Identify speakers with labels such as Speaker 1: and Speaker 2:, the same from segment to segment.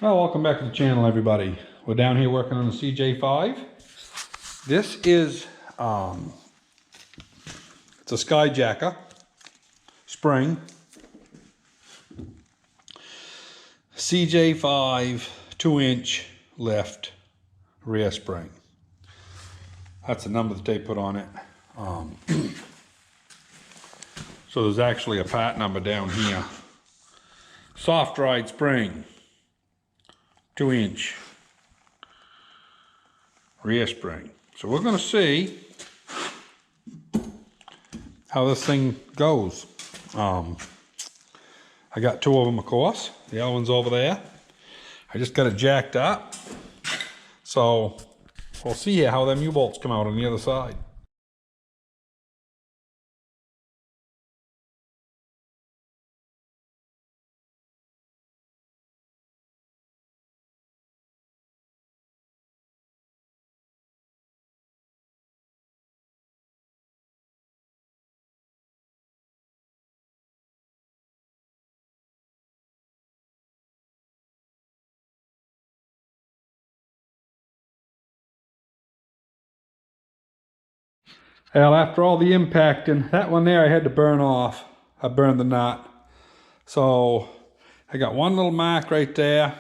Speaker 1: Well, welcome back to the channel, everybody. We're down here working on the CJ-5. This is it's a skyjacker spring CJ-5 2-inch lift rear spring. That's the number that they put on it. So there's actually a part number down here. Soft ride spring, 2-inch rear spring. So we're going to see how this thing goes. I got two of them, of course. The other one's over there. I just got it jacked up. So we'll see how them U-bolts come out on the other side. Well, after all the impacting, that one there I had to burn off. I burned the nut. So I got one little mark right there.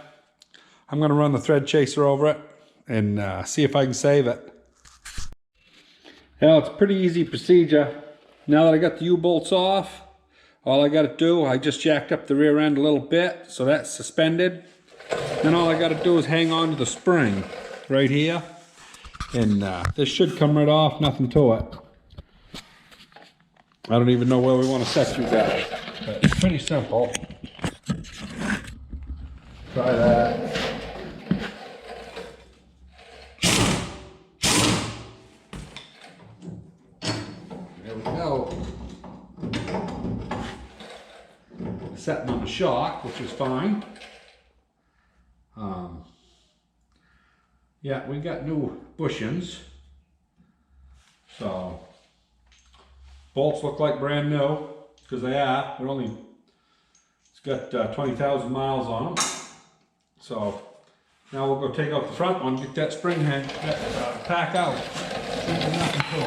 Speaker 1: I'm going to run the thread chaser over it and see if I can save it. Well, it's a pretty easy procedure. Now that I got the U-bolts off, all I got to do, I just jacked up the rear end a little bit, so that's suspended. Then all I got to do is hang on to the spring right here. And this should come right off, nothing to it. I don't even know where we want to set you guys, but it's pretty simple. Try that. There we go. Setting on the shock, which is fine. Yeah, we got new bushings. So bolts look like brand new, because they are. They're only, it's got 20,000 miles on them. So now we'll go take out the front one, get that spring head, that pack out. There's nothing to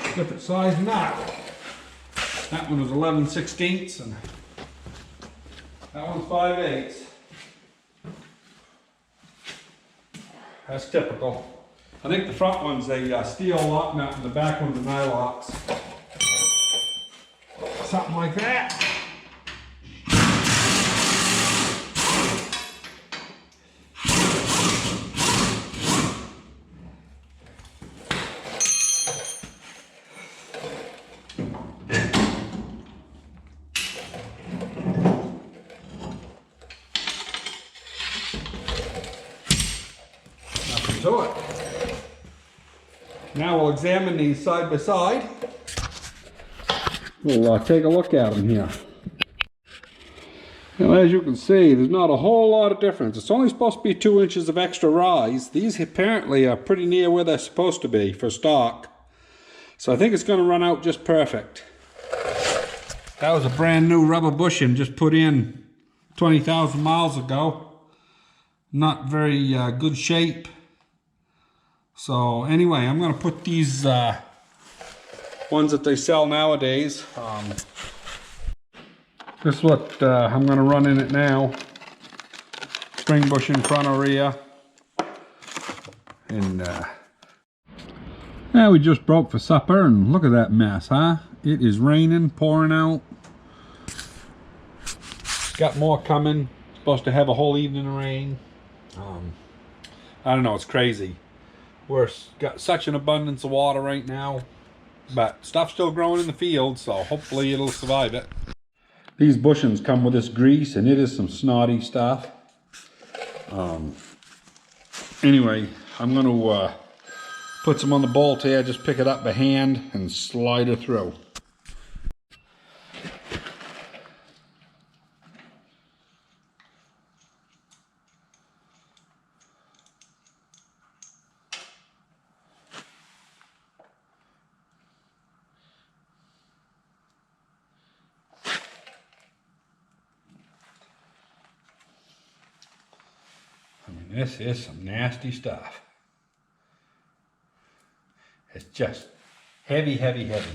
Speaker 1: it. Different size knot. That one was 11/16 and that one's 5/8. That's typical. I think the front one's a steel lock nut and the back one's a nylocks. Something like that. To it. Now we'll examine these side by side. We'll take a look at them here. Now, as you can see, there's not a whole lot of difference. It's only supposed to be 2 inches of extra rise. These apparently are pretty near where they're supposed to be for stock. So I think it's going to run out just perfect. That was a brand new rubber bushing just put in 20,000 miles ago. Not very good shape. So anyway, I'm going to put these ones that they sell nowadays. This is what I'm going to run in it now. Spring bushing front or rear. And now we just broke for supper and look at that mess, huh? It is raining, pouring out. Got more coming. Supposed to have a whole evening of rain. I don't know, it's crazy. We're got such an abundance of water right now, but stuff's still growing in the field, so hopefully it'll survive it. These bushings come with this grease, and it is some snotty stuff. Anyway, I'm going to put some on the bolt here, just pick it up by hand and slide it through. This is some nasty stuff. It's just heavy, heavy, heavy.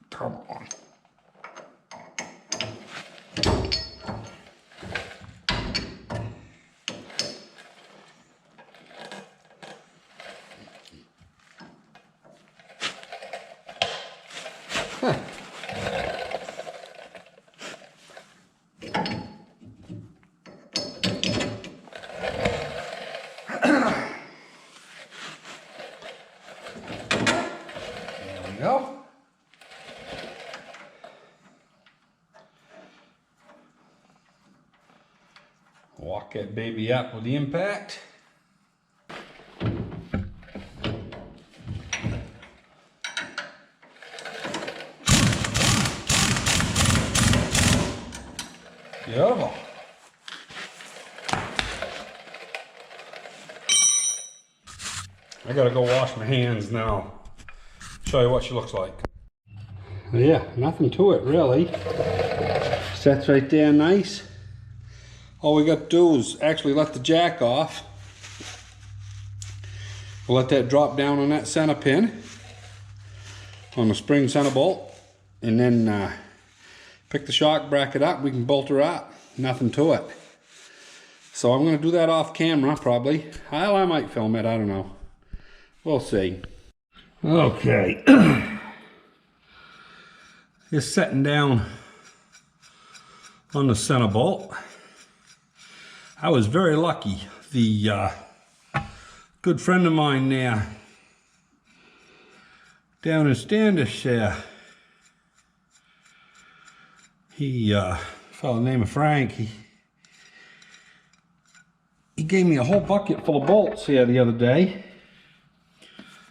Speaker 1: Come on. Huh. There we go. Walk that baby up with the impact. Beautiful. I gotta go wash my hands now. Show you what she looks like. Yeah, nothing to it really. Sets right there nice. All we got to do is actually let the jack off. We'll let that drop down on that center pin on the spring center bolt, and then pick the shock bracket up. We can bolt her up. Nothing to it. So I'm going to do that off camera probably. I might film it. I don't know. We'll see. Okay. Just setting down on the center bolt. I was very lucky. The good friend of mine there down in Standish there, he fellow named Frank, he gave me a whole bucket full of bolts here the other day.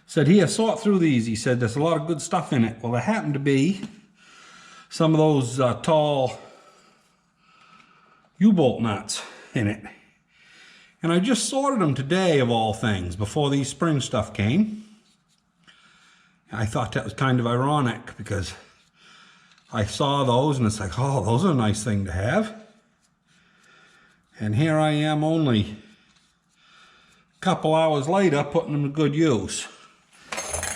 Speaker 1: Said, here, sort through these. He said, there's a lot of good stuff in it. Well, there happened to be some of those tall U-bolt nuts in it. And I just sorted them today, of all things, before these spring stuff came. I thought that was kind of ironic because I saw those and it's like, oh, those are a nice thing to have. And here I am only a couple hours later putting them to good use.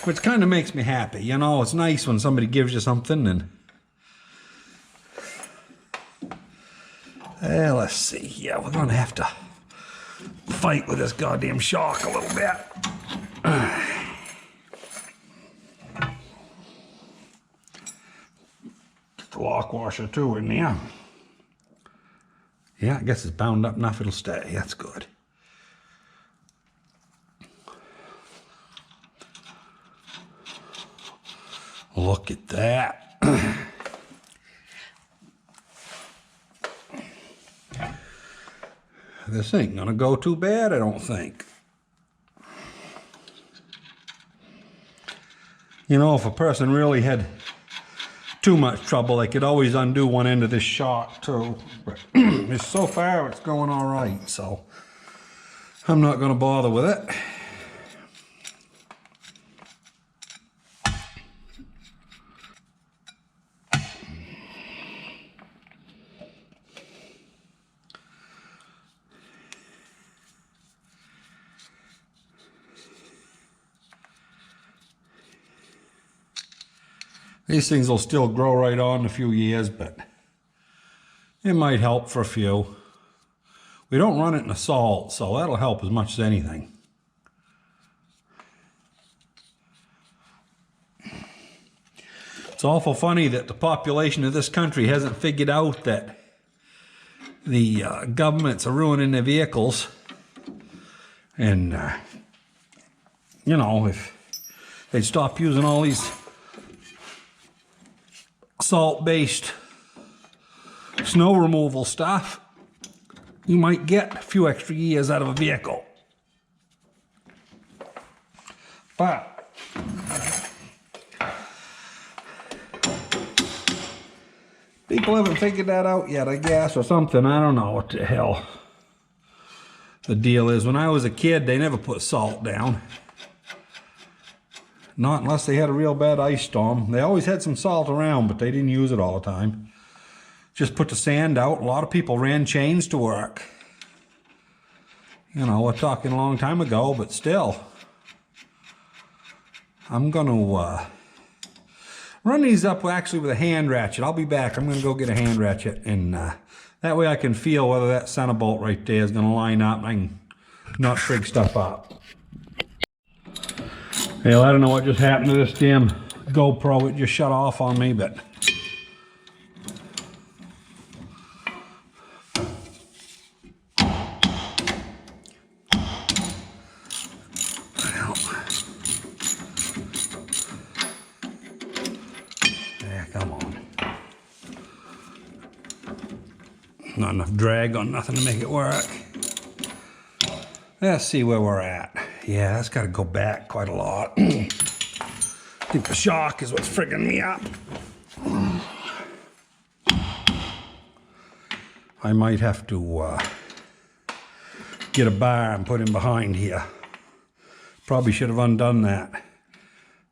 Speaker 1: Which kind of makes me happy. You know, it's nice when somebody gives you something and... let's see. Yeah, we're going to have to fight with this goddamn shock a little bit. Get the lock washer too in there. Yeah, I guess it's bound up enough it'll stay. That's good. Look at that. This ain't gonna go too bad, I don't think. You know, if a person really had too much trouble, they could always undo one end of this shock too. But so far it's going all right, so I'm not gonna bother with it. These things will still grow right on in a few years, but it might help for a few. We don't run it in a salt, so that'll help as much as anything. It's awful funny that the population of this country hasn't figured out that the governments are ruining their vehicles. And, you know, if they'd stop using all these salt-based snow removal stuff, you might get a few extra years out of a vehicle. But people haven't figured that out yet, I guess, or something. I don't know what the hell the deal is. When I was a kid, they never put salt down. Not unless they had a real bad ice storm. They always had some salt around, but they didn't use it all the time. just put the sand out. A lot of people ran chains to work. You know, we're talking a long time ago, but still. I'm going to run these up actually with a hand ratchet. I'll be back. I'm going to go get a hand ratchet, and that way I can feel whether that center bolt right there is going to line up and I can not trig stuff up. Well, I don't know what just happened to this damn GoPro. It just shut off on me, but... Come on. Not enough drag on nothing to make it work. Let's see where we're at. Yeah, that's got to go back quite a lot. I think the shock is what's frigging me up. I might have to get a bar and put him behind here. Probably should have undone that.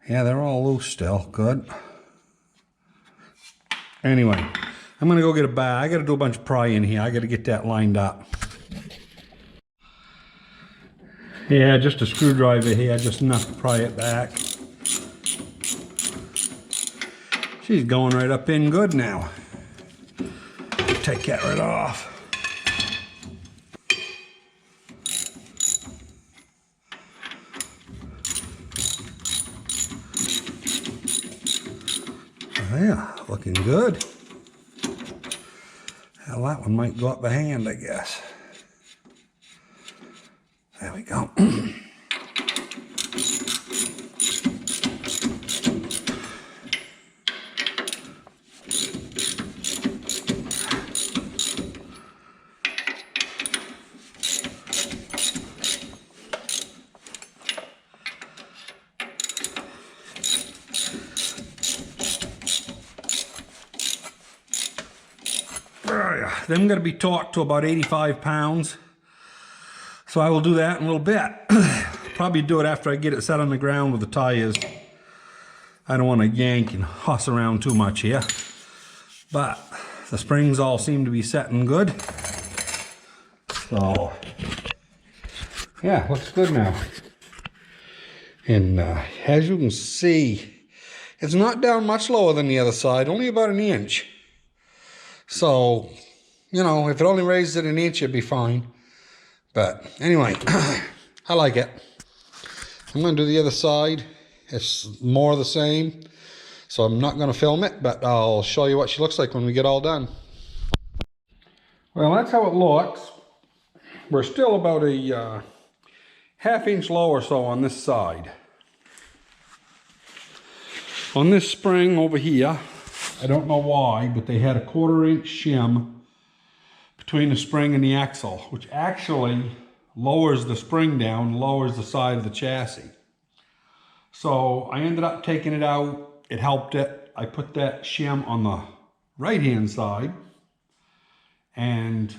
Speaker 1: Yeah, they're all loose still. Good. Anyway, I'm going to go get a bar. I got to do a bunch of prying here. I got to get that lined up. Yeah, just a screwdriver here, just enough to pry it back. She's going right up in good now. Take that right off. Yeah, looking good. Well, that one might go up a hand, I guess. There we go. Them going to be torqued to about 85 pounds. So I will do that in a little bit. Probably do it after I get it set on the ground with the tires. I don't want to yank and hoss around too much here. But the springs all seem to be setting good. So, yeah, looks good now. And as you can see, it's not down much lower than the other side, only about an inch. So, you know, if it only raised it an inch, it'd be fine. But anyway, I like it. I'm going to do the other side. It's more of the same. So I'm not going to film it, but I'll show you what she looks like when we get all done. Well, that's how it looks. We're still about a half-inch low or so on this side. On this spring over here, I don't know why, but they had a 1/4 inch shim between the spring and the axle, which actually lowers the spring down, lowers the side of the chassis. So I ended up taking it out. It helped it. I put that shim on the right-hand side, and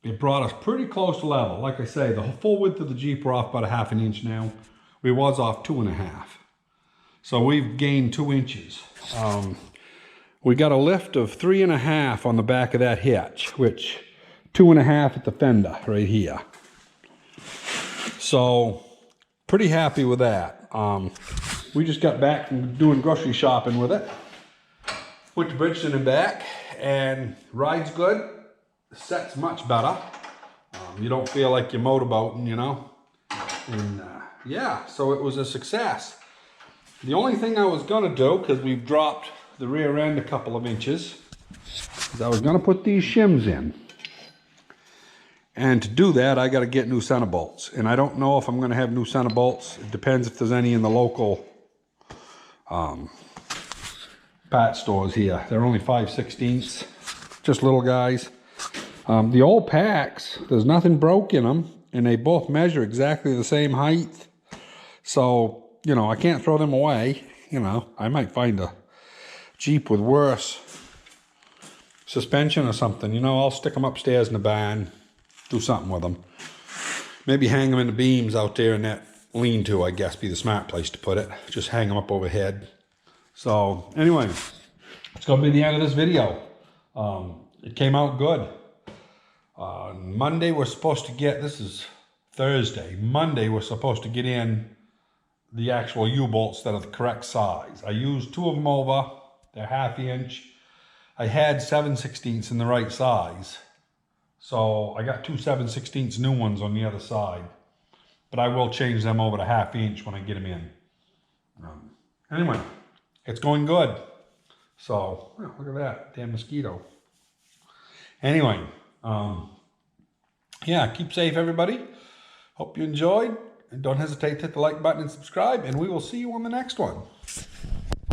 Speaker 1: it brought us pretty close to level. Like I say, the full width of the Jeep, we're off about a half an inch now. We was off 2.5. So we've gained 2 inches. We got a lift of 3.5 on the back of that hitch, which 2.5 at the fender right here. So pretty happy with that. We just got back from doing grocery shopping with it. Went to Bridgeton and back, and ride's good. The set's much better. You don't feel like you're motorboating, you know. And yeah, so it was a success. The only thing I was gonna do, because we've dropped the rear end a couple of inches, is I was gonna put these shims in. And to do that, I gotta get new center bolts. And I don't know if I'm gonna have new center bolts. It depends if there's any in the local part stores here. They're only 5/16, just little guys. The old packs, there's nothing broke in them, and they both measure exactly the same height. So, you know, I can't throw them away. You know, I might find a Jeep with worse suspension or something. You know, I'll stick them upstairs in the barn, do something with them. Maybe hang them in the beams out there in that lean-to, I guess, be the smart place to put it. Just hang them up overhead. So, anyway, it's going to be the end of this video. it came out good. Monday we're supposed to get, this is Thursday, Monday we're supposed to get in the actual U-bolts that are the correct size. I used 2 of them over, they're 1/2 inch. I had 7/16 in the right size. So I got 2 7/16 new ones on the other side. But I will change them over to 1/2 inch when I get them in. Anyway, it's going good. So, oh, look at that, damn mosquito. Anyway, yeah, keep safe everybody. Hope you enjoyed. And don't hesitate to hit the like button and subscribe. And we will see you on the next one.